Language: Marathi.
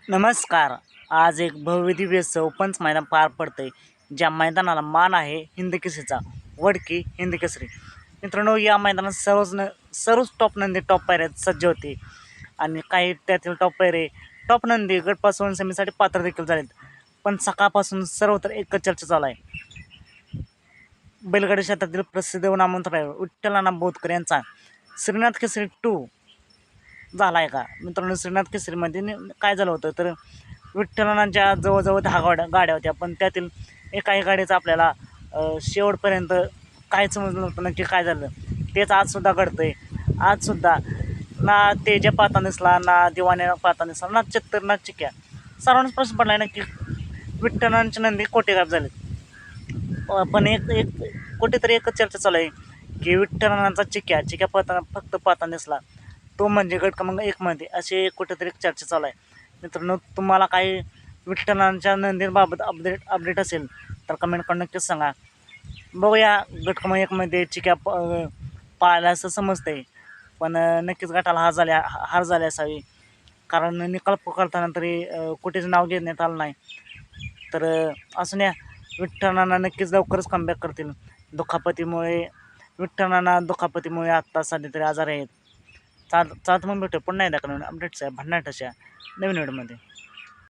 नमस्कार. आज एक भव्य दिव्य ओपन्स मैदान पार पडतंय, ज्या मैदानाला मान आहे हिंदकेसरीचा, वडकी हिंदकेसरी. मित्रांनो, या मैदानात सर्वच टॉप नंदी टॉप पायऱ्यात सज्ज होते आणि काही त्यातील टॉप नंदी गटपासून सेमीसाठी पात्र देखील झालेत. पण सकाळपासून सर्वत्र एकच चर्चा चालू आहे. बैलगाडी क्षेत्रातील प्रसिद्ध नामवंत ड्रायव्हर विठ्ठल बोधकर यांचा श्रीनाथ केसरी 2 झाला आहे का? मित्रांनो, श्रीनाथ केसरीमध्ये काय झालं होतं तर विठ्ठलांच्या जवळजवळ 10 गाड्या होत्या, पण त्यातील एकाही गाडीचं आपल्याला शेवटपर्यंत काहीच समजलं नव्हतं नक्की काय झालं. तेच आजसुद्धा घडतंय. आजसुद्धा ना तेजा पाहता दिसला, ना दिवाने पाहता दिसला, ना चत्तर ना चिक्या. सर्वांनाच प्रश्न पडला आहे ना की विठ्ठलांचे नंदी कोठे गायब झालेत. पण एक कुठेतरी एकच चर्चा चालू आहे की विठ्ठलांचा चिक्या फक्त पाहताना दिसला, तो म्हणजे गट क्रमांक 1 मध्ये, असे कुठेतरी चर्चा चालू आहे. मित्रांनो, तुम्हाला काही विठ्ठलांच्या नंदींबाबत अपडेट असेल तर कमेंट करून नक्कीच सांगा. बघूया, गट क्रमांक 1 मध्ये चिक्या पाळायला असं समजतंय, पण नक्कीच गटाला हार झाली असावी, कारण निकाल पुकारताना तरी कुठेच नाव घेण्यात आलं नाही. तर असं नाही, विठ्ठलांना नक्कीच लवकरच कमबॅक करतील. दुखापतीमुळे आत्ता सध्या तरी आजार आहेत. चालत मग भेटू पुन्हा एकदा अपडेट्स आहे भन्नाट अशा नवीन व्हिडिओमध्ये.